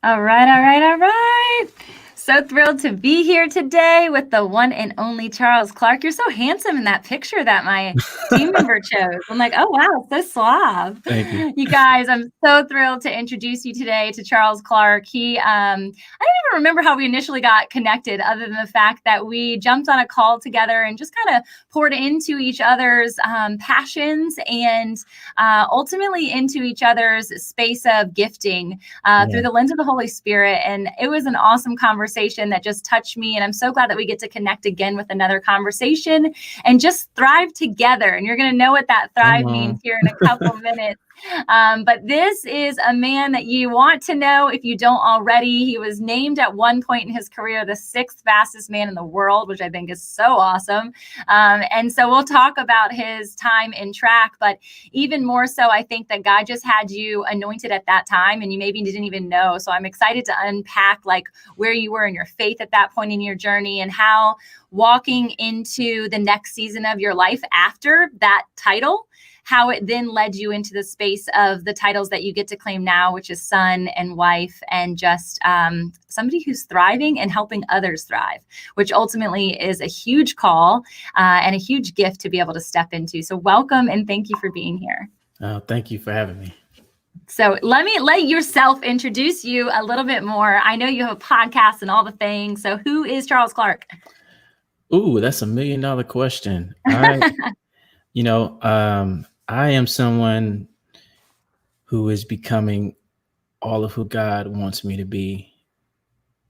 All right, all right, all right. So thrilled to be here today with the one and only Charles Clark. You're so handsome in that picture that my team member chose. I'm like, oh wow, so suave. Thank you. You guys, I'm so thrilled to introduce you today to Charles Clark. I don't even remember how we initially got connected, other than the fact that we jumped on a call together and just kind of poured into each other's passions and ultimately into each other's space of gifting through Yeah. the lens of the Holy Spirit. And it was an awesome conversation that just touched me. And I'm so glad that we get to connect again with another conversation and just thrive together. And you're going to know what that Come thrive means on. here in a couple minutes. But this is a man that you want to know if you don't already. He was named at one point in his career the sixth fastest man in the world, which I think is so awesome. And so we'll talk about his time in track, but even more so, I think that God just had you anointed at that time and you maybe didn't even know. So I'm excited to unpack like where you were in your faith at that point in your journey and how walking into the next season of your life after that title, how it then led you into the space of the titles that you get to claim now, which is son and wife and just somebody who's thriving and helping others thrive, which ultimately is a huge call and a huge gift to be able to step into. So welcome and thank you for being here. Thank you for having me. So let yourself introduce you a little bit more. I know you have a podcast and all the things. So who is Charles Clark? Ooh, that's $1 million question. You know, I am someone who is becoming all of who God wants me to be.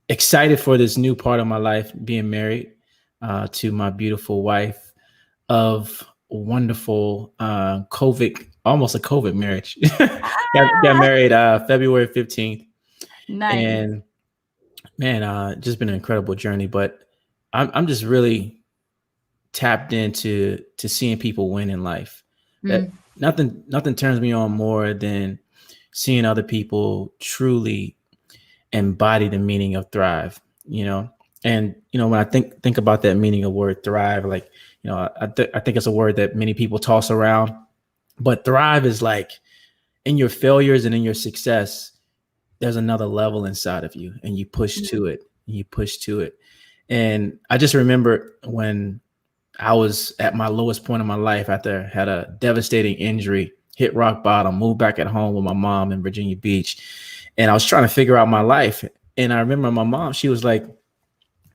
Excited for this new part of my life, being married to my beautiful wife of wonderful almost a COVID marriage. got Ah, married February 15th. nice. And man, just been an incredible journey. But I'm just really tapped into seeing people win in life. That Mm, nothing turns me on more than seeing other people truly embody the meaning of thrive. And when I think about that meaning of word thrive, like I think it's a word that many people toss around, but thrive is like in your failures and in your success, there's another level inside of you, and you push mm, to it. And you push to it. And I just remember when I was at my lowest point in my life after I had a devastating injury, hit rock bottom, moved back at home with my mom in Virginia Beach. And I was trying to figure out my life. And I remember my mom, she was like,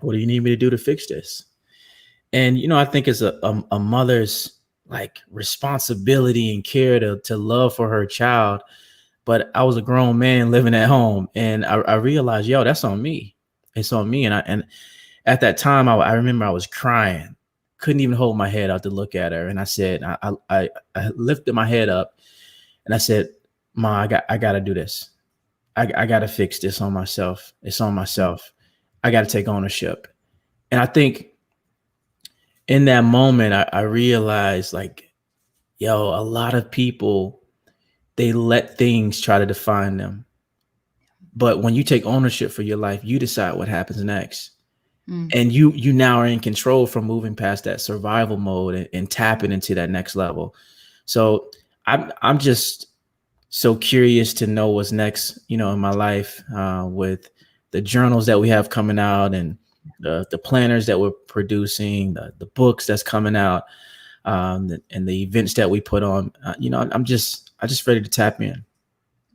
what do you need me to do to fix this? And, I think it's a mother's like responsibility and care to love for her child. But I was a grown man living at home, and I realized, yo, that's on me. It's on me. And at that time, I remember I was crying, couldn't even hold my head out to look at her. And I said, I lifted my head up and I said, Ma, I got to do this. I got to fix this on myself. It's on myself. I got to take ownership. And I think in that moment, I realized like, yo, a lot of people, they let things try to define them. But when you take ownership for your life, you decide what happens next. mm. And you now are in control from moving past that survival mode and tapping into that next level. So I'm just so curious to know what's next, in my life, with the journals that we have coming out and the planners that we're producing, the books that's coming out, and the events that we put on. I'm just ready to tap in.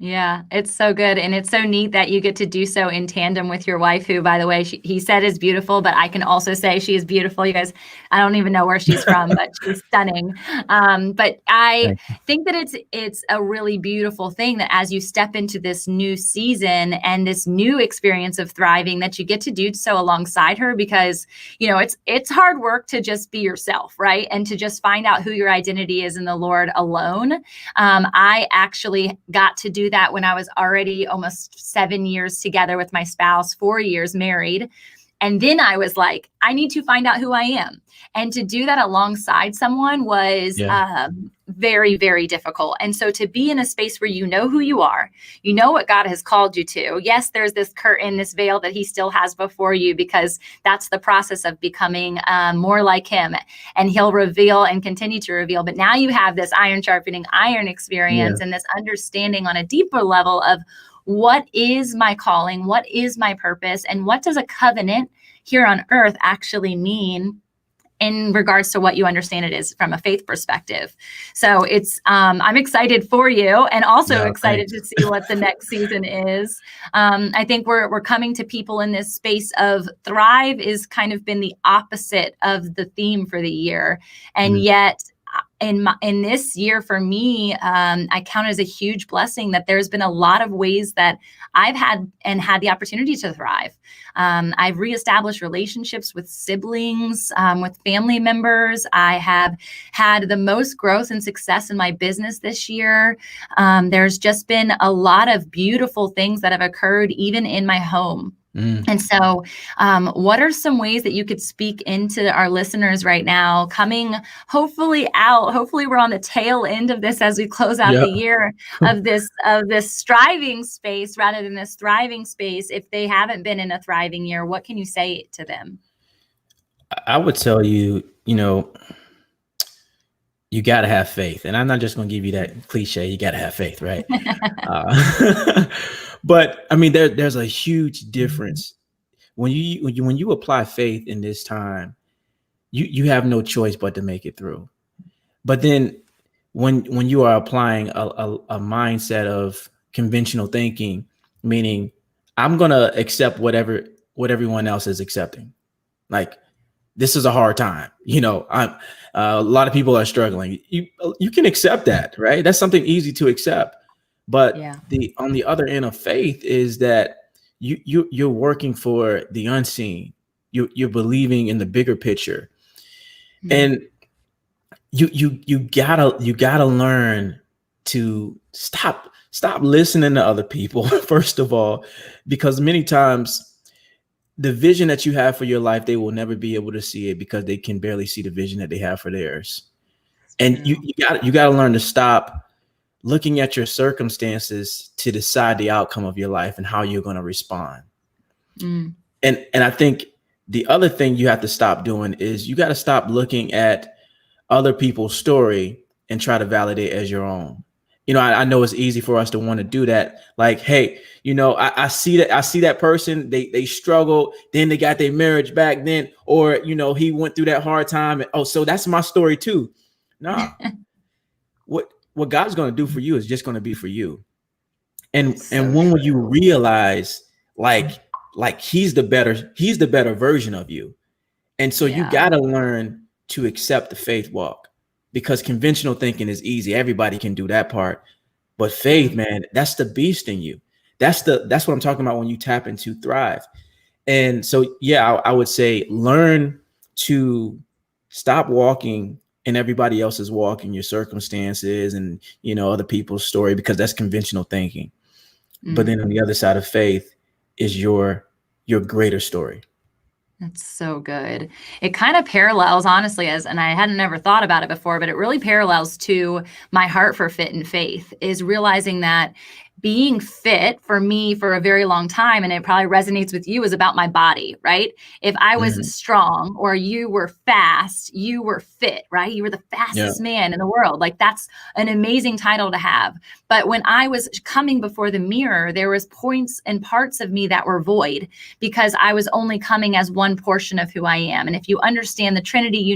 Yeah, it's so good. And it's so neat that you get to do so in tandem with your wife, who, by the way, he said is beautiful, but I can also say she is beautiful. You guys, I don't even know where she's from, but she's stunning. But I Thank you. think that it's a really beautiful thing that as you step into this new season and this new experience of thriving, that you get to do so alongside her, because, it's hard work to just be yourself, right? And to just find out who your identity is in the Lord alone. I actually got to do that when I was already almost 7 years together with my spouse, 4 years married. And then I was like, I need to find out who I am. And to do that alongside someone was Yeah. very, very difficult. And so to be in a space where you know who you are, you know what God has called you to. Yes, there's this curtain, this veil that he still has before you, because that's the process of becoming more like him. And he'll reveal and continue to reveal. But now you have this iron sharpening iron Yeah. experience and this understanding on a deeper level of what is my calling? What is my purpose? And what does a covenant here on earth actually mean in regards to what you understand it is from a faith perspective? So it's, I'm excited for you, and also No, excited thanks. to see what the next season is. I think we're coming to people in this space of thrive is kind of been the opposite of the theme for the year. And yet in this year for me, I count it as a huge blessing that there's been a lot of ways that I've had the opportunity to thrive. I've reestablished relationships with siblings, with family members. I have had the most growth and success in my business this year. There's just been a lot of beautiful things that have occurred even in my home. And so what are some ways that you could speak into our listeners right now coming hopefully we're on the tail end of this as we close out the year of this striving space rather than this thriving space. If they haven't been in a thriving year, what can you say to them? I would tell you, you got to have faith. And I'm not just going to give you that cliche, you got to have faith, right? But I mean, there's a huge difference when you apply faith in this time. You have no choice but to make it through. But then when you are applying a mindset of conventional thinking, meaning I'm gonna accept what everyone else is accepting, like this is a hard time, a lot of people are struggling. You can accept that, right? That's something easy to accept. But on the other end of faith is that you're working for the unseen. You're believing in the bigger picture, and you gotta learn to stop listening to other people first of all, because many times the vision that you have for your life, they will never be able to see it because they can barely see the vision that they have for theirs. And you gotta learn to stop looking at your circumstances to decide the outcome of your life and how you're going to respond. And I think the other thing you have to stop doing is you got to stop looking at other people's story and try to validate as your own. I know it's easy for us to want to do that. Like, hey, I see that person, they struggled, then they got their marriage back then, or, he went through that hard time. And, so that's my story too. Nah, what God's going to do for you is just going to be for you. And when will you realize like he's the better version of you. And so you got to learn to accept the faith walk, because conventional thinking is easy. Everybody can do that part. But faith, man, that's the beast in you. That's what I'm talking about when you tap into thrive. And so, I would say learn to stop walking and everybody else is walking, your circumstances and, other people's story, because that's conventional thinking. But then on the other side of faith is your greater story. That's so good. It kind of parallels, honestly, and I hadn't ever thought about it before, but it really parallels to my heart for fit and faith, is realizing that being fit for me for a very long time, and it probably resonates with you, is about my body, right? If I was strong or you were fast, you were fit, right? You were the fastest man in the world. Like, that's an amazing title to have. But when I was coming before the mirror, there was points and parts of me that were void, because I was only coming as one portion of who I am. And if you understand the Trinity,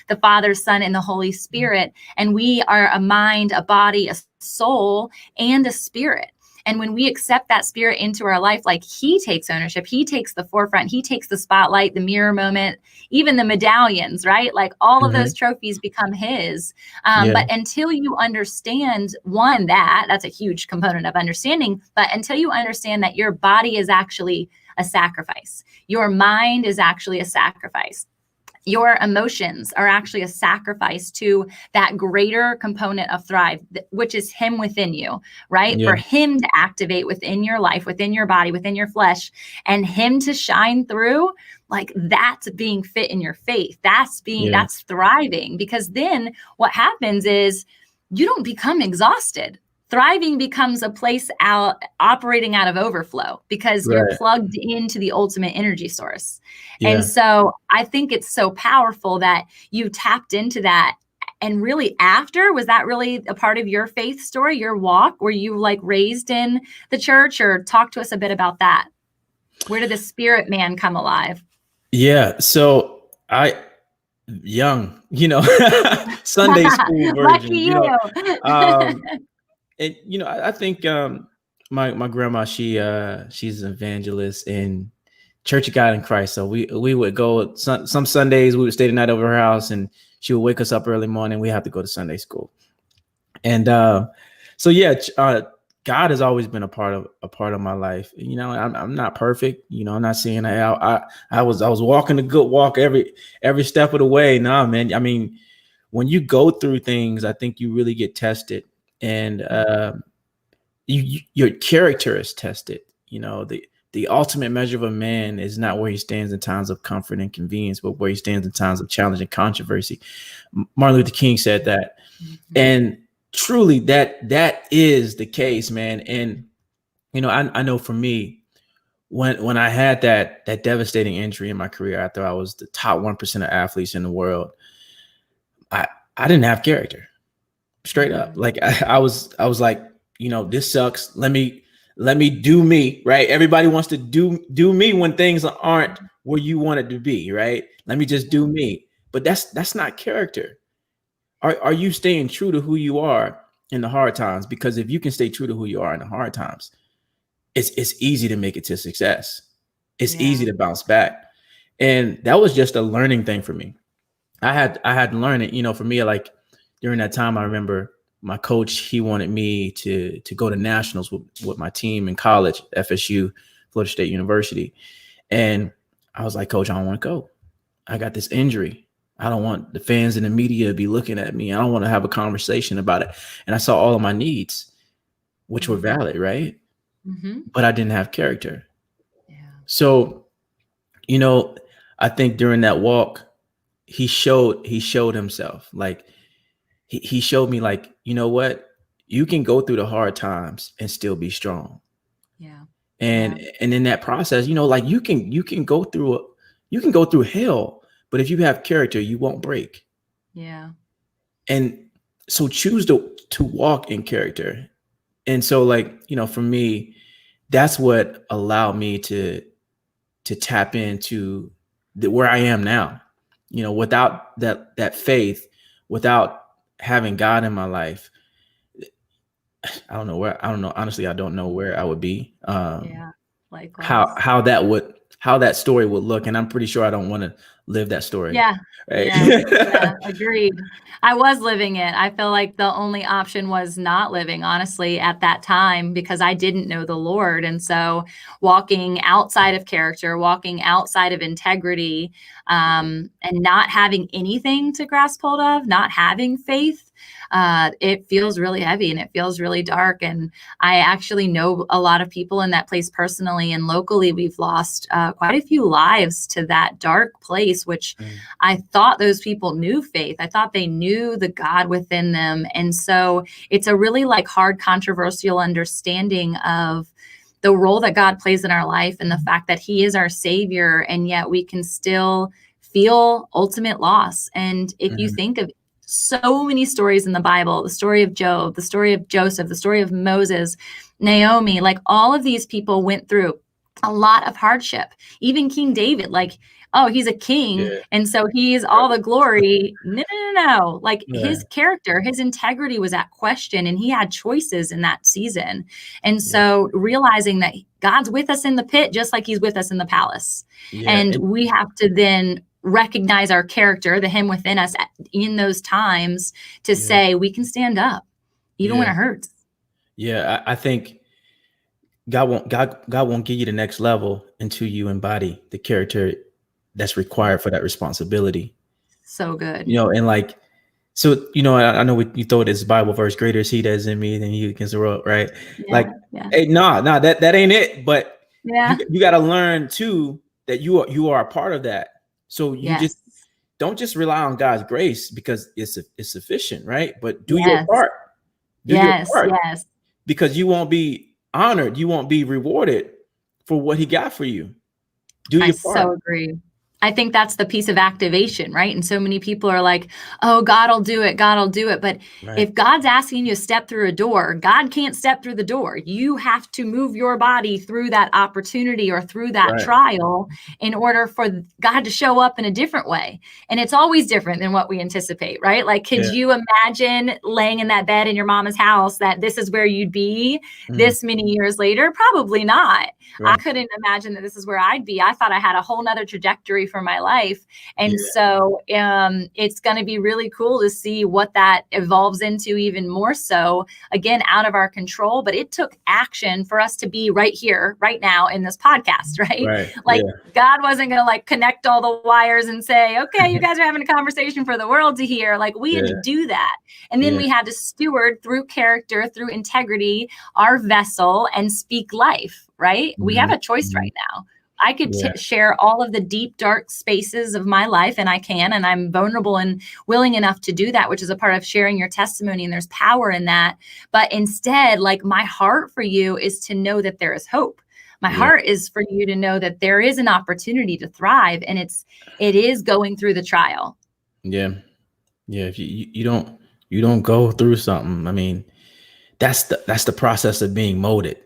the Father, Son, and the Holy Spirit, and we are a mind, a body, a soul, and a spirit. And when we accept that spirit into our life, like, he takes ownership, he takes the forefront, he takes the spotlight, the mirror moment, even the medallions, right? Like, all of those trophies become his. But until you understand, one, that's a huge component of understanding, but until you understand that your body is actually a sacrifice, your mind is actually a sacrifice, your emotions are actually a sacrifice to that greater component of thrive, which is him within you, right? For him to activate within your life, within your body, within your flesh, and him to shine through. Like, that's being fit in your faith. That's thriving, because then what happens is you don't become exhausted. Thriving becomes a place operating out of overflow, because you're plugged into the ultimate energy source. And so I think it's so powerful that you tapped into that and really after, was that really a part of your faith story, your walk? Were you like raised in the church, or talk to us a bit about that? Where did the spirit man come alive? Yeah. So young, Sunday school Lucky version, you. um, and I think my grandma, she's an evangelist in Church of God in Christ. So we would go some Sundays, we would stay the night over her house, and she would wake us up early morning. We have to go to Sunday school. And so yeah, God has always been a part of my life. I'm not perfect. I'm not saying I was walking a good walk every step of the way. Nah, man. I mean, when you go through things, I think you really get tested, and your character is tested. The ultimate measure of a man is not where he stands in times of comfort and convenience, but where he stands in times of challenge and controversy. Martin Luther King said that, and truly that is the case, man. And I know for me, when I had that devastating injury in my career after I was the top 1% of athletes in the world, I didn't have character, straight up. Like I was like, this sucks. Let me do me, right? Everybody wants to do me when things aren't where you want it to be, right? Let me just do me. But that's not character. Are you staying true to who you are in the hard times? Because if you can stay true to who you are in the hard times, it's easy to make it to success. It's easy to bounce back. And that was just a learning thing for me. I had to learn it. For me, like during that time, I remember my coach, he wanted me to go to nationals with my team in college, FSU, Florida State University. And I was like, Coach, I don't want to go. I got this injury. I don't want the fans and the media to be looking at me. I don't want to have a conversation about it. And I saw all of my needs, which were valid, right? But I didn't have character. Yeah. So, I think during that walk, he showed himself. Like he showed me, like, you know what? You can go through the hard times and still be strong. Yeah. And in that process, like you can go through hell. But if you have character, you won't break. Yeah. And so choose to walk in character. And so, like, for me, that's what allowed me to tap into where I am now. Without that faith, without having God in my life, I don't know. Honestly, I don't know where I would be. Likewise. How that story would look. And I'm pretty sure I don't want to live that story. Yeah. Right? Yeah, agreed. I was living it. I feel like the only option was not living, honestly, at that time, because I didn't know the Lord. And so walking outside of character, walking outside of integrity, and not having anything to grasp hold of, not having faith, it feels really heavy and it feels really dark. And I actually know a lot of people in that place personally, and locally we've lost quite a few lives to that dark place, which I thought those people knew faith. I thought they knew the God within them. And so it's a really like hard, controversial understanding of the role that God plays in our life and the fact that he is our savior. And yet we can still feel ultimate loss. And if you think of so many stories in the Bible, the story of Job, the story of Joseph, the story of Moses, Naomi, like all of these people went through a lot of hardship. Even King David, like, oh, he's a king, and so he's all the glory. No. Like his character, his integrity was at question, and he had choices in that season. And so realizing that God's with us in the pit, just like he's with us in the palace. And we have to then recognize our character, the him within us in those times to say we can stand up even when it hurts. Yeah, I think God won't give you the next level until you embody the character that's required for that responsibility. So good. And like, so, I know you throw this Bible verse, greater is he that is in me than he against the world, right? Hey, that ain't it. But you got to learn too that you are a part of that. So you just don't just rely on God's grace because it's sufficient, right? But do your part. Do your part. Because you won't be honored. You won't be rewarded for what he got for you. Do your part. I so agree. I think that's the piece of activation, right? And so many people are like, oh, God will do it. God will do it. But if God's asking you to step through a door, God can't step through the door. You have to move your body through that opportunity or through that trial in order for God to show up in a different way. And it's always different than what we anticipate, right? Like, could you imagine laying in that bed in your mama's house that this is where you'd be this many years later? Probably not. I couldn't imagine that this is where I'd be. I thought I had a whole nother trajectory for my life. And so it's going to be really cool to see what that evolves into, even more so, again, out of our control. But it took action for us to be right here, right now in this podcast, right? God wasn't going to like connect all the wires and say, okay, you guys are having a conversation for the world to hear. Like, we had to do that. And then we had to steward through character, through integrity, our vessel, and speak life, right? We have a choice right now. I could share all of the deep, dark spaces of my life, and I can, and I'm vulnerable and willing enough to do that, which is a part of sharing your testimony, and there's power in that. But instead, like, my heart for you is to know that there is hope. My heart is for you to know that there is an opportunity to thrive, and it is going through the trial. Yeah. If you don't go through something, I mean, that's the process of being molded.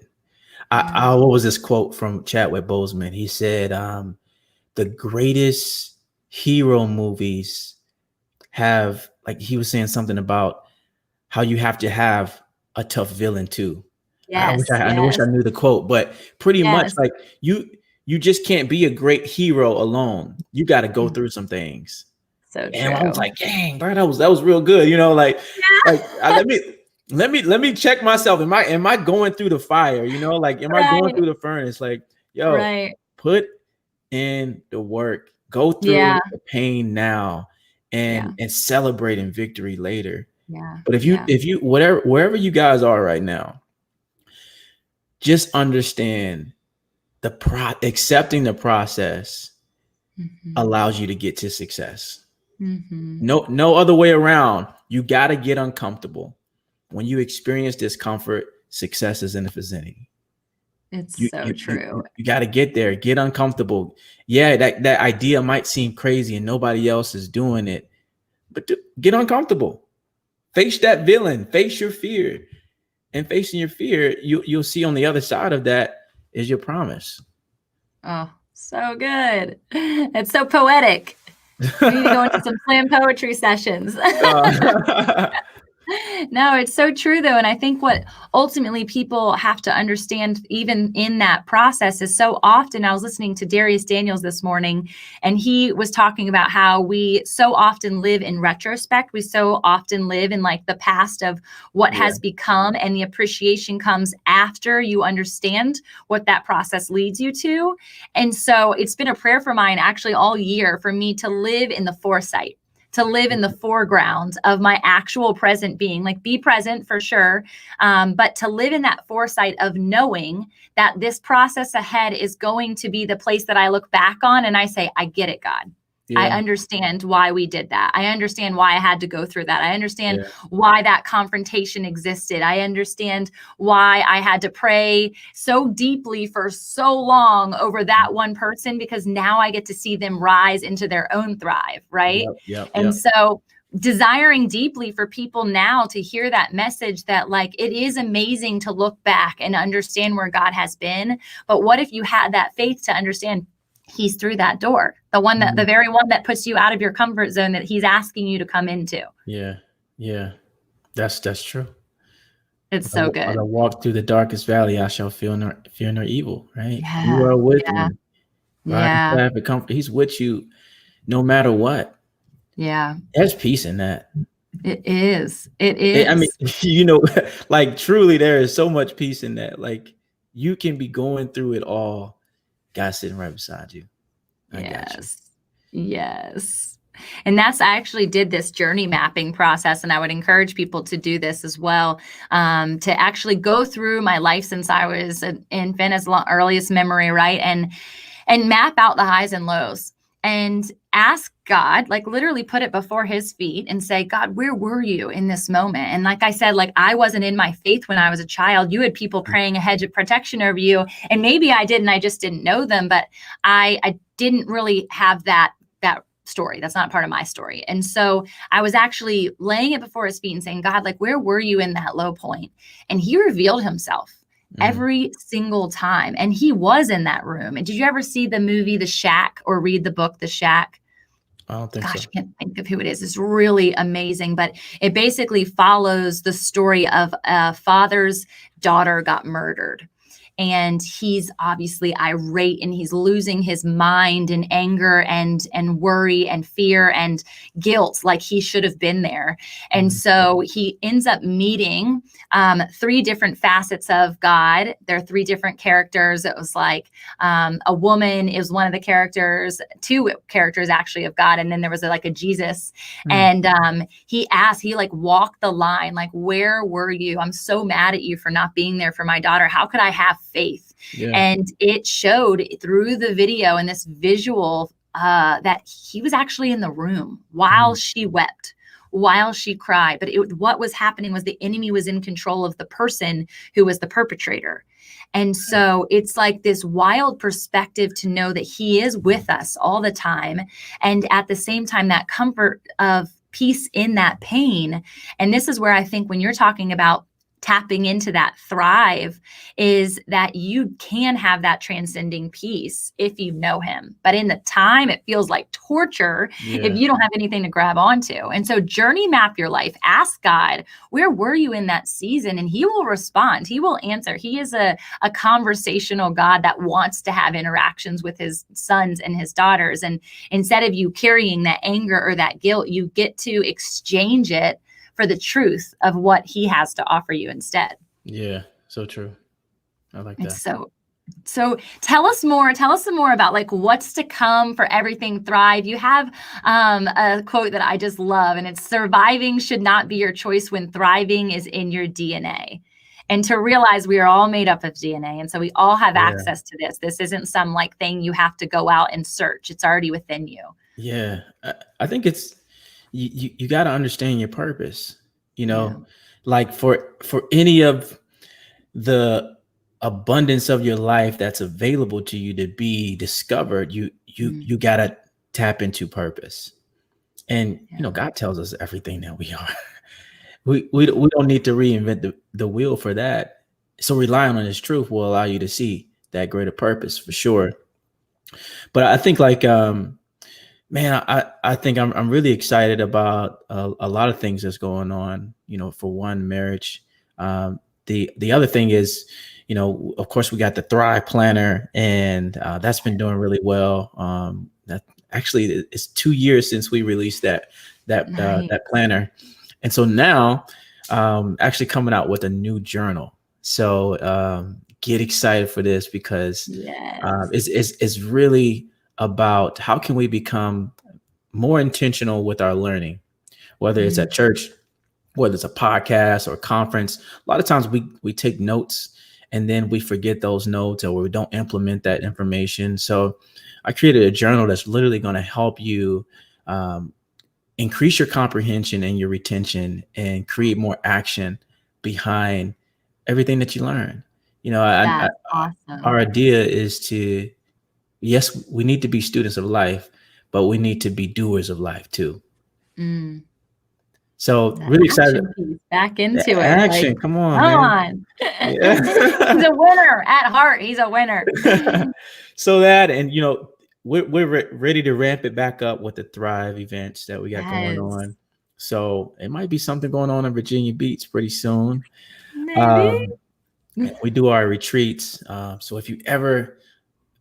What was this quote from Chadwick Boseman? He said, the greatest hero movies have, like, he was saying something about how you have to have a tough villain too. I wish I knew the quote, but pretty much like you just can't be a great hero alone. You got to go through some things. So true. And I was like, dang, bro, that was real good. You know, like let me check myself. Am I going through the fire? You know, like, am I going through the furnace? Like, yo, put in the work, go through the pain now, and celebrate in victory later. Yeah. But if you wherever you guys are right now, just understand accepting the process allows you to get to success. No other way around. You got to get uncomfortable. When you experience discomfort, success is in the vicinity. It's so true. You got to get there, get uncomfortable. Yeah, that idea might seem crazy and nobody else is doing it, but get uncomfortable. Face that villain, face your fear. And facing your fear, you'll see on the other side of that is your promise. Oh, so good. It's so poetic. We need to go into some slam poetry sessions. No, it's so true, though. And I think what ultimately people have to understand, even in that process, is so often, I was listening to Darius Daniels this morning, and he was talking about how we so often live in retrospect. We so often live in like the past of what has become, and the appreciation comes after you understand what that process leads you to. And so it's been a prayer for mine actually all year for me to live in the foresight, to live in the foreground of my actual present being, like be present for sure. But to live in that foresight of knowing that this process ahead is going to be the place that I look back on and I say, I get it, God. I understand why we did that. I understand why I had to go through that. I understand why that confrontation existed. I understand why I had to pray so deeply for so long over that one person, because now I get to see them rise into their own thrive, right? So desiring deeply for people now to hear that message that, like, it is amazing to look back and understand where God has been. But what if you had that faith to understand He's through that door, the one that the very one that puts you out of your comfort zone that He's asking you to come into. Yeah. That's true. It's so good. As I walk through the darkest valley, I shall fear no evil, right? You are with me. He's with you no matter what. Yeah. There's peace in that. It is. I mean, you know, like, truly there is so much peace in that. Like, you can be going through it all. God's sitting right beside you. I got you. Yes. And I actually did this journey mapping process, and I would encourage people to do this as well, to actually go through my life since I was an infant, as earliest memory, right? And map out the highs and lows and ask God, like literally put it before His feet and say, God, where were you in this moment? And like I said, like, I wasn't in my faith when I was a child. You had people praying a hedge of protection over you. And maybe I did, and I just didn't know them. But I didn't really have that story. That's not part of my story. And so I was actually laying it before his feet and saying, God, like, where were you in that low point? And he revealed himself every single time. And he was in that room. And did you ever see the movie The Shack or read the book The Shack? I don't think Gosh, so. I can't think of who it is. It's really amazing, but it basically follows the story of a father's daughter got murdered. And he's obviously irate and he's losing his mind in anger and worry and fear and guilt, like he should have been there. And so he ends up meeting 3 different facets of God. There are 3 different characters. It was like a woman is one of the characters, 2 characters actually of God. And then there was like a Jesus. And he like walked the line, like, where were you? I'm so mad at you for not being there for my daughter. How could I have faith? Yeah. And it showed through the video and this visual that he was actually in the room while she wept, while she cried. But what was happening was the enemy was in control of the person who was the perpetrator. And so it's like this wild perspective to know that he is with us all the time. And at the same time, that comfort of peace in that pain. And this is where I think when you're talking about tapping into that thrive, is that you can have that transcending peace if you know him. But in the time, it feels like torture if you don't have anything to grab onto. And so journey map your life. Ask God, where were you in that season? And he will respond. He will answer. He is a conversational God that wants to have interactions with his sons and his daughters. And instead of you carrying that anger or that guilt, you get to exchange it for the truth of what he has to offer you instead. Yeah, so true. I like that. So tell us some more about like what's to come for Everything Thrive. You have a quote that I just love, and it's surviving should not be your choice when thriving is in your DNA. And to realize we are all made up of DNA. And so we all have access to this. This isn't some like thing you have to go out and search. It's already within you. Yeah. I think it's, you got to understand your purpose, like for any of the abundance of your life that's available to you to be discovered, you got to tap into purpose. And, God tells us everything that we are. We don't need to reinvent the wheel for that. So relying on his truth will allow you to see that greater purpose for sure. But I think like, man, I think I'm really excited about a lot of things that's going on, for one, marriage. The other thing is, of course, we got the Thrive Planner, and that's been doing really well. That actually it's 2 years since we released that planner. And so now actually coming out with a new journal. So get excited for this because it's really about how can we become more intentional with our learning, whether it's at church, whether it's a podcast or a conference. A lot of times we take notes and then we forget those notes or we don't implement that information. So I created a journal that's literally going to help you increase your comprehension and your retention and create more action behind everything that you learn. Awesome. Our idea is to, yes, we need to be students of life, but we need to be doers of life too. So that really excited. Back into it. Action. Like, come on. Yeah. He's a winner at heart. He's a winner. So that, and we're ready to ramp it back up with the Thrive events that we got going on. So it might be something going on in Virginia Beach pretty soon. Maybe. We do our retreats. So if you ever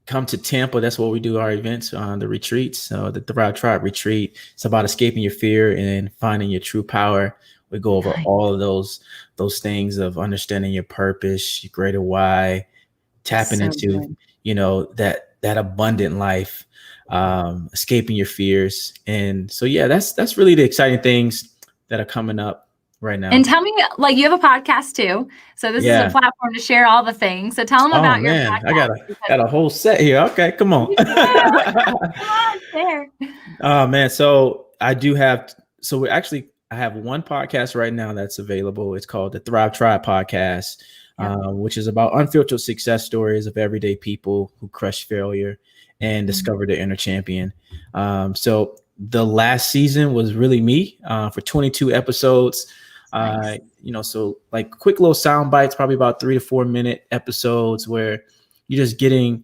come to Tampa, that's where we do our events on the retreats. So the Thrive Tribe retreat, it's about escaping your fear and finding your true power. We go over all of those things of understanding your purpose, your greater why, tapping into, that abundant life, escaping your fears. And so, that's really the exciting things that are coming up right now. And tell me, like, you have a podcast too. So this is a platform to share all the things. So tell them about your podcast. I got a whole set here. Okay, come on. Come on, there. Oh man. So I have one podcast right now that's available. It's called the Thrive Tribe Podcast, which is about unfiltered success stories of everyday people who crush failure and discover the inner champion. So the last season was really me for 22 episodes. Nice. So like quick little sound bites, probably about 3 to 4 minute episodes where you're just getting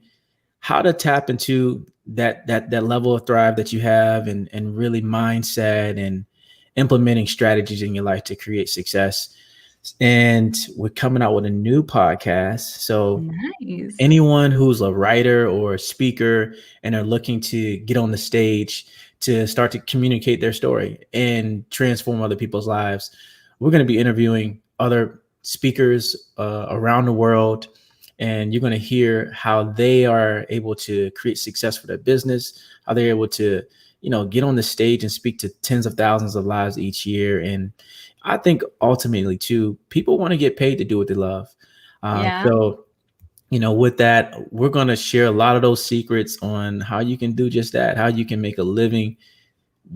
how to tap into that level of thrive that you have, and really mindset and implementing strategies in your life to create success. And we're coming out with a new podcast. So Nice. anyone who's a writer or a speaker and are looking to get on the stage to start to communicate their story and transform other people's lives, we're going to be interviewing other speakers around the world, and you're going to hear how they are able to create success for their business, how they're able to, get on the stage and speak to tens of thousands of lives each year. And I think ultimately too, people want to get paid to do what they love. So with that, we're going to share a lot of those secrets on how you can do just that, how you can make a living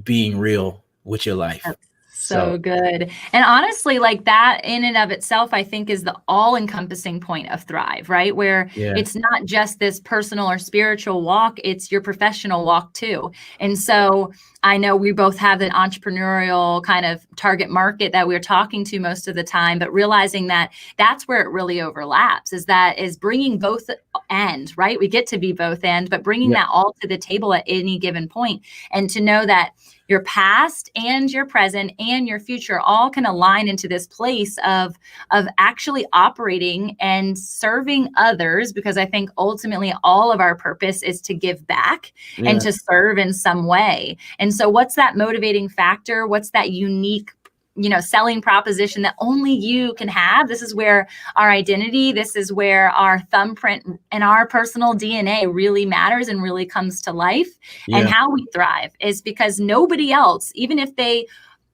being real with your life. That's so good. And honestly, like that in and of itself, I think is the all-encompassing point of Thrive, right? Where it's not just this personal or spiritual walk, it's your professional walk too. And so I know we both have an entrepreneurial kind of target market that we're talking to most of the time, but realizing that that's where it really overlaps is bringing both ends, right? We get to be both ends, but bringing that all to the table at any given point, and to know that your past and your present and your future all can align into this place of actually operating and serving others, because I think ultimately all of our purpose is to give back and to serve in some way. And so what's that motivating factor? What's that unique selling proposition that only you can have? This is where our identity, this is where our thumbprint and our personal DNA really matters and really comes to life. And how we thrive is because nobody else, even if they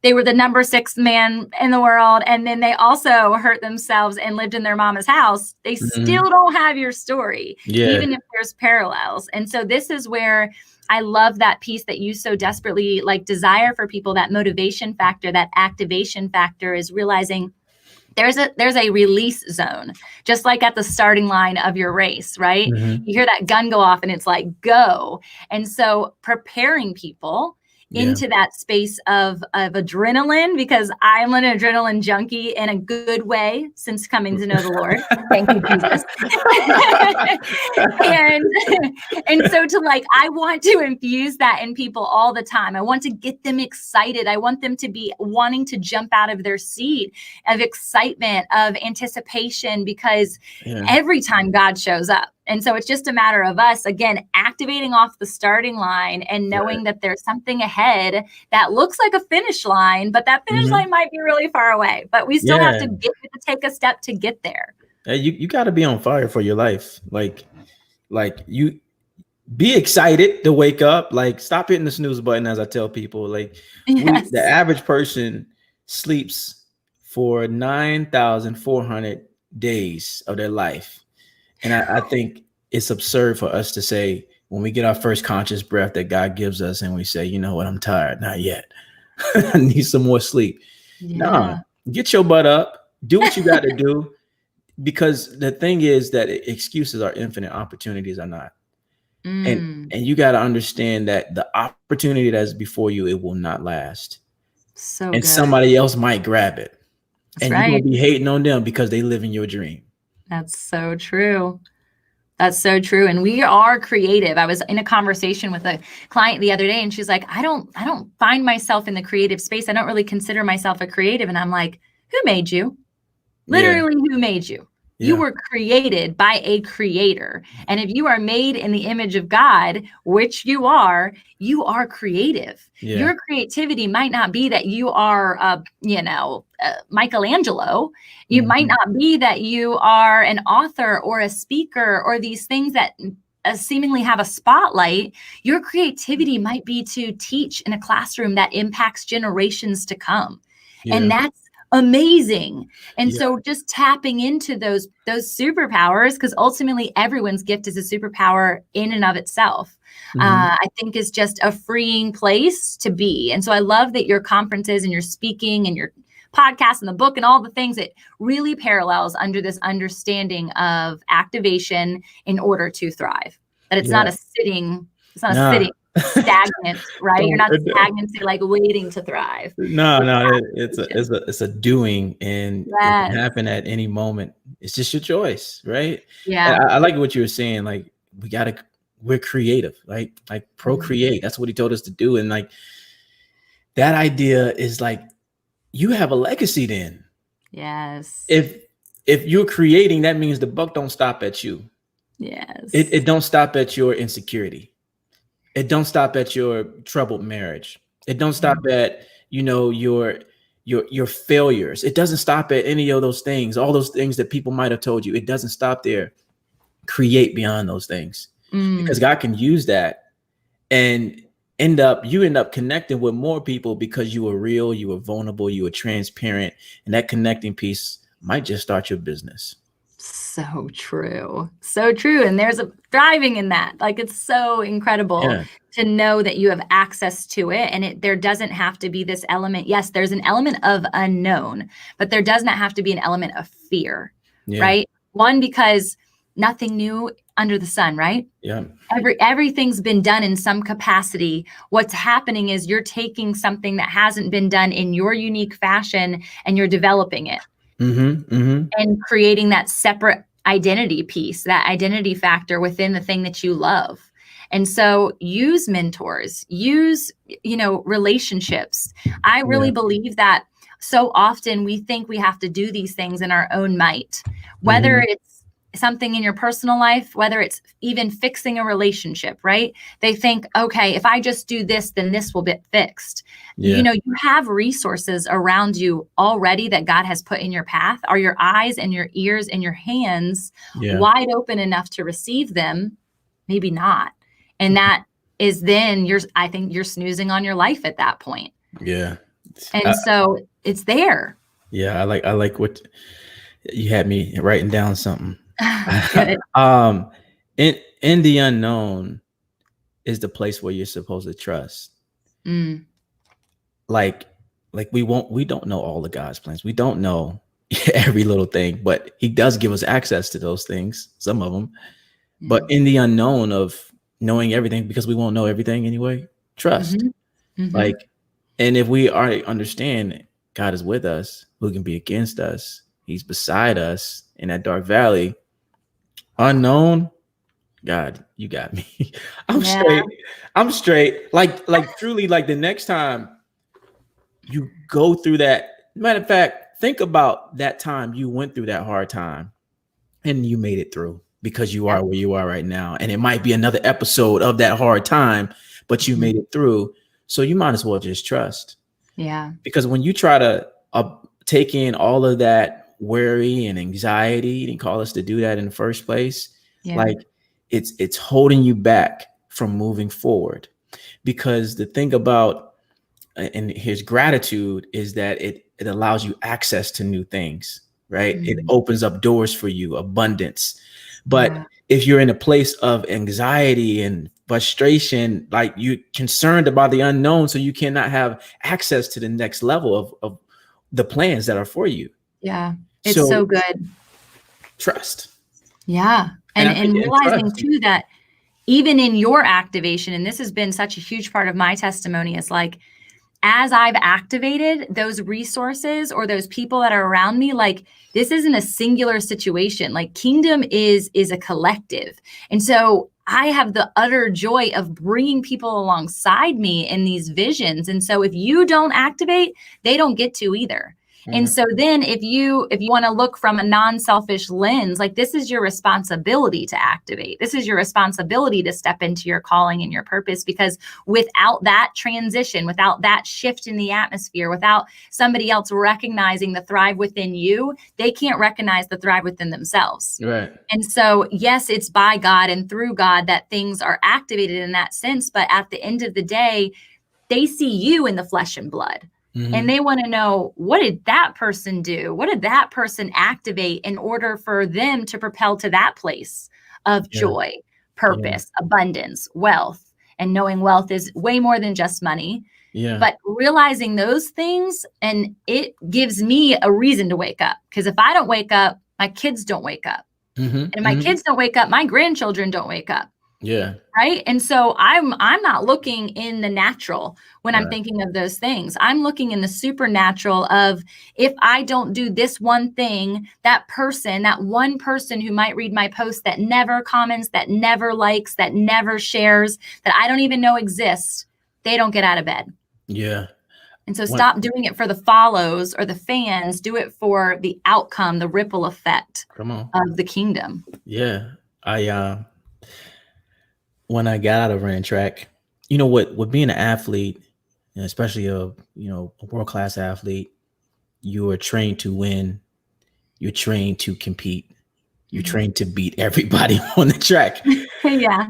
were the number 6 man in the world, and then they also hurt themselves and lived in their mama's house, they still don't have your story, even if there's parallels. And so this is where I love that piece that you so desperately desire for people, that motivation factor, that activation factor, is realizing there's a release zone, just like at the starting line of your race, right? You hear that gun go off and it's like, go. And so preparing people into that space of adrenaline, because I'm an adrenaline junkie in a good way since coming to know the Lord. Thank you, Jesus. and so I want to infuse that in people all the time. I want to get them excited. I want them to be wanting to jump out of their seat of excitement, of anticipation, because every time God shows up. And so it's just a matter of us, again, activating off the starting line and knowing that there's something ahead that looks like a finish line, but that finish line might be really far away. But we still have to take a step to get there. You got to be on fire for your life. Like you be excited to wake up. Stop hitting the snooze button, as I tell people. The average person sleeps for 9,400 days of their life. And I think it's absurd for us to say, when we get our first conscious breath that God gives us, and we say, you know what, I'm tired. Not yet. I need some more sleep. Nah, get your butt up. Do what you got to do. Because the thing is that excuses are infinite, opportunities are not. And you got to understand that the opportunity that's before you, it will not last. And somebody else might grab it. That's you're going to be hating on them because they live in your dream. That's so true. That's so true. And we are creative. I was in a conversation with a client the other day, and she's like, I don't find myself in the creative space. I don't really consider myself a creative. And I'm like, who made you? Literally, who made you? You were created by a creator. And if you are made in the image of God, which you are creative. Your creativity might not be that you are, Michelangelo. You might not be that you are an author or a speaker or these things that seemingly have a spotlight. Your creativity might be to teach in a classroom that impacts generations to come. And that's amazing. And so just tapping into those superpowers, because ultimately everyone's gift is a superpower in and of itself, I think is just a freeing place to be. And so I love that your conferences and your speaking and your podcast and the book and all the things, it really parallels under this understanding of activation in order to thrive. that it's not Yeah. a sitting, Nah. stagnant, right? You're Don't, not stagnant, like waiting to thrive. no, it's Action. a doing, and it can Yes. happen at any moment. It's just your choice, right? And Yeah. I like what you were saying. Like we're creative, right? Like procreate. That's what he told us to do. And like that idea is like you have a legacy then. Yes. If you're creating, that means the buck don't stop at you. Yes. It don't stop at your insecurity. It don't stop at your troubled marriage. It don't stop at, your failures. It doesn't stop at any of those things, all those things that people might have told you. It doesn't stop there. Create beyond those things, because God can use that and you end up connecting with more people because you were real, you were vulnerable, you were transparent, and that connecting piece might just start your business. So true. So true. And there's a thriving in that. Like, it's so incredible Yeah. to know that you have access to it. And there doesn't have to be this element. Yes, there's an element of unknown, but there does not have to be an element of fear, right? One, because nothing new under the sun, right? Yeah. Everything's been done in some capacity. What's happening is you're taking something that hasn't been done in your unique fashion and you're developing it. And creating that separate identity piece, that identity factor within the thing that you love. And so use mentors, use, relationships. I really believe that so often we think we have to do these things in our own might, whether it's something in your personal life, whether it's even fixing a relationship, right? They think, okay, if I just do this, then this will get fixed. You have resources around you already that God has put in your path. Are your eyes and your ears and your hands wide open enough to receive them? Maybe not. And that is then I think you're snoozing on your life at that point. Yeah. And so it's there. Yeah. I like what you had me writing down something. Good. In the unknown is the place where you're supposed to trust. Like we don't know all of God's plans. We don't know every little thing, but he does give us access to those things, some of them. But in the unknown of knowing everything, because we won't know everything anyway, trust. Like, and if we already understand God is with us, who can be against us? He's beside us in that dark valley. Unknown, God, you got me. I'm straight. Like truly, like the next time you go through that, matter of fact, think about that time you went through that hard time and you made it through, because you are where you are right now. And it might be another episode of that hard time, but you made it through. So you might as well just trust. Yeah. Because when you try to take in all of that worry and anxiety, he didn't call us to do that in the first place. Like it's holding you back from moving forward. Because the thing about and his gratitude is that it allows you access to new things, right? It opens up doors for you, abundance. But if you're in a place of anxiety and frustration, like you're concerned about the unknown, so you cannot have access to the next level of the plans that are for you. Yeah. It's so good. Trust. Yeah. And realizing too that even in your activation, and this has been such a huge part of my testimony, is like, as I've activated those resources or those people that are around me, like this isn't a singular situation. Like kingdom is a collective. And so I have the utter joy of bringing people alongside me in these visions. And so if you don't activate, they don't get to either. And so then if you want to look from a non-selfish lens, like this is your responsibility to activate. This is your responsibility to step into your calling and your purpose, because without that transition, without that shift in the atmosphere, without somebody else recognizing the thrive within you, they can't recognize the thrive within themselves. Right. And so, yes, it's by God and through God that things are activated in that sense. But at the end of the day, they see you in the flesh and blood. And they want to know, what did that person do? What did that person activate in order for them to propel to that place of joy, purpose, abundance, wealth? And knowing wealth is way more than just money. But realizing those things, and it gives me a reason to wake up. Because if I don't wake up, my kids don't wake up. And if my kids don't wake up, my grandchildren don't wake up. Yeah. Right. And so I'm not looking in the natural when I'm Right. thinking of those things. I'm looking in the supernatural of, if I don't do this one thing, that person, that one person who might read my post that never comments, that never likes, that never shares, that I don't even know exists, they don't get out of bed. Yeah. And so When, stop doing it for the follows or the fans. Do it for the outcome, the ripple effect come on. of the kingdom. Yeah. I when I got out of running track, you know what, with being an athlete, and especially a world-class athlete, you are trained to win, you're trained to compete, you're trained to beat everybody on the track. Yeah.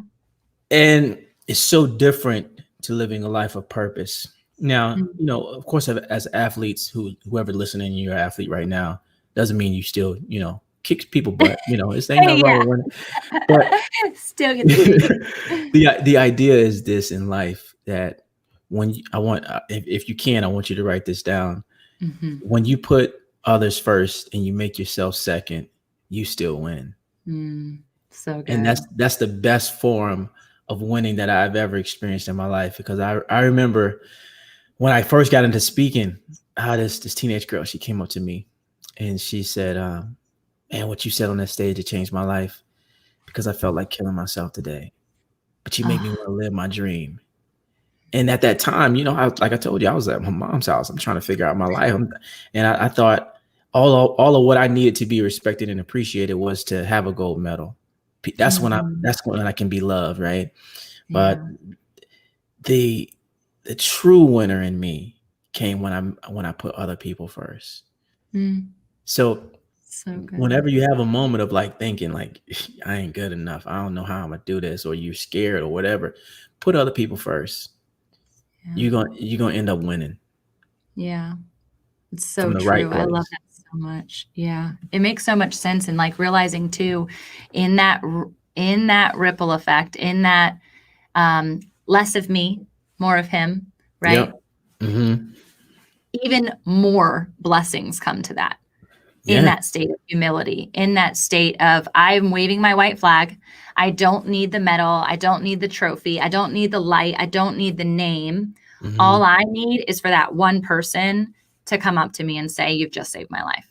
And it's so different to living a life of purpose. Now, Mm. of course, as athletes, whoever listening, you're an athlete right now, doesn't mean you still, kick people butt. It's ain't nothing wrong Yeah. with winning. But Still get the beat. the idea is this in life, that if you can, I want you to write this down. Mm-hmm. When you put others first and you make yourself second, you still win. So And good. that's the best form of winning that I've ever experienced in my life. Because I remember when I first got into speaking, this teenage girl, she came up to me and she said, man, what you said on that stage, it changed my life, because I felt like killing myself today, but you make me want to live my dream. And at that time, like I told you, I was at my mom's house. I'm trying to figure out my life. And I thought all of what I needed to be respected and appreciated was to have a gold medal. That's when I can be loved, right? But Yeah. the true winner in me came when I put other people first. So So good. whenever you have a moment of like thinking like, I ain't good enough, I don't know how I'm gonna do this, or you're scared or whatever, put other people first. Yeah. You're gonna end up winning Yeah. It's so from the right true. I love place. that so much. Yeah. It makes so much sense. And like realizing too, in that ripple effect, in that less of me, more of him, right? Yep. Mm-hmm. Even more blessings come to that, in Yeah. that state of humility, in that state of, I'm waving my white flag. I don't need the medal. I don't need the trophy. I don't need the light. I don't need the name. Mm-hmm. All I need is for that one person to come up to me and say, you've just saved my life.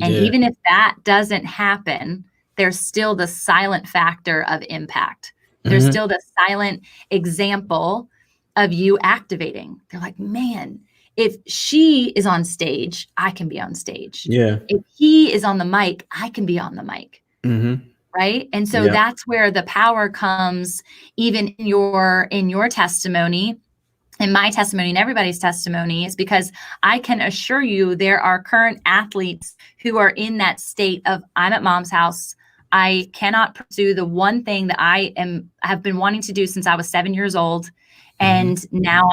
And Yeah. even if that doesn't happen, there's still the silent factor of impact. There's Mm-hmm. still the silent example of you activating. They're like, man, if she is on stage, I can be on stage. Yeah. If he is on the mic, I can be on the mic. Mm-hmm. Right. And so Yeah. that's where the power comes, even in your testimony, in my testimony, and everybody's testimony, is because I can assure you there are current athletes who are in that state of, I'm at mom's house. I cannot pursue the one thing that have been wanting to do since I was 7 years old. Mm-hmm. And now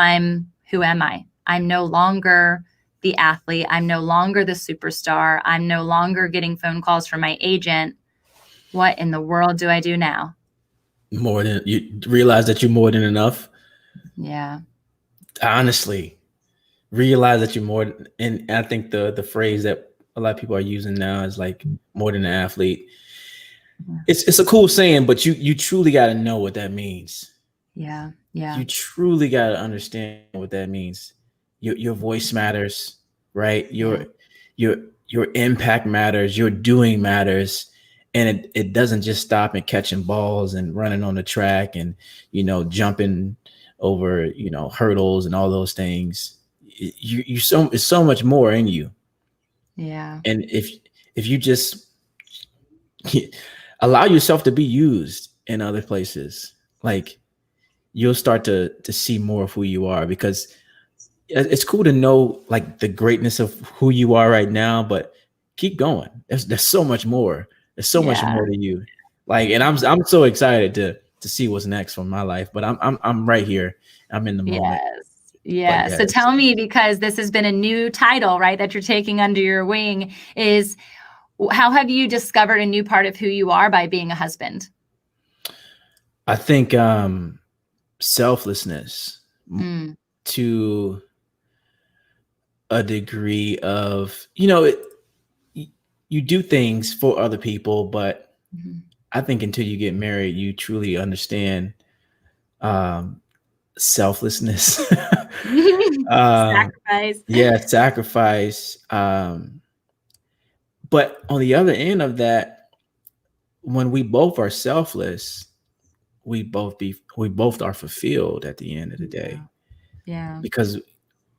who am I? I'm no longer the athlete. I'm no longer the superstar. I'm no longer getting phone calls from my agent. What in the world do I do now? More than you realize that you're more than enough. Yeah. Honestly, realize that you're more. And I think the phrase that a lot of people are using now is like more than an athlete. It's a cool saying, but you truly got to know what that means. Yeah. Yeah. You truly got to understand what that means. Your voice matters, right? Yeah. Your impact matters. Your doing matters, and it doesn't just stop at catching balls and running on the track and jumping over hurdles and all those things. It's so much more in you. Yeah. And if you just allow yourself to be used in other places, like, you'll start to see more of who you are, because it's cool to know like the greatness of who you are right now, but keep going. There's so much more. There's so much Yeah. more to you. Like, and I'm so excited to see what's next for my life. But I'm right here. I'm in the moment. Yes. But Yeah. yeah, So tell me, because this has been a new title, right, that you're taking under your wing, is how have you discovered a new part of who you are by being a husband? I think selflessness Mm. to a degree of, you do things for other people, but Mhm. I think until you get married, you truly understand selflessness. Sacrifice. Yeah, sacrifice. But on the other end of that, when we both are selfless, we both are fulfilled at the end of the day. Yeah. Because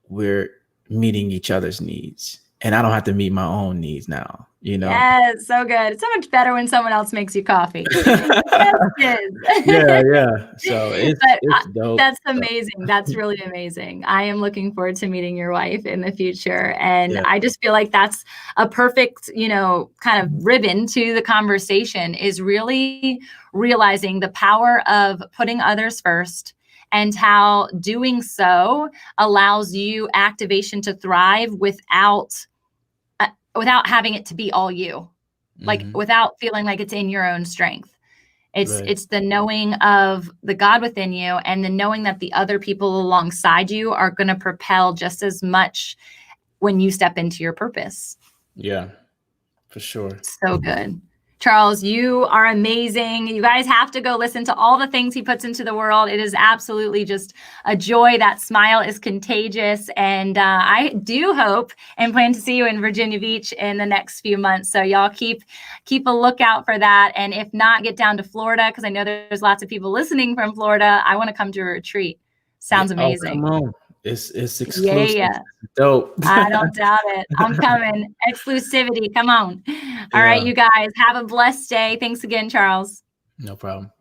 we're meeting each other's needs, and I don't have to meet my own needs now, you know? Yes, so good. It's so much better when someone else makes you coffee. Yes, it is. Yeah. So But it's dope. that's amazing. That's really amazing. I am looking forward to meeting your wife in the future. And Yeah. I just feel like that's a perfect, kind of ribbon to the conversation, is really realizing the power of putting others first and how doing so allows you activation to thrive without having it to be all you, like without feeling like it's in your own strength. It's the knowing of the God within you, and the knowing that the other people alongside you are going to propel just as much when you step into your purpose. Yeah, for sure. So good. Charles, you are amazing. You guys have to go listen to all the things he puts into the world. It is absolutely just a joy. That smile is contagious. And I do hope and plan to see you in Virginia Beach in the next few months. So y'all keep a lookout for that. And if not, get down to Florida, because I know there's lots of people listening from Florida. I want to come to a retreat. Sounds amazing. Oh, come on. It's exclusive. Yeah. Dope. I don't doubt it. I'm coming. Exclusivity. Come on. All right, Yeah. you guys, have a blessed day. Thanks again, Charles. No problem.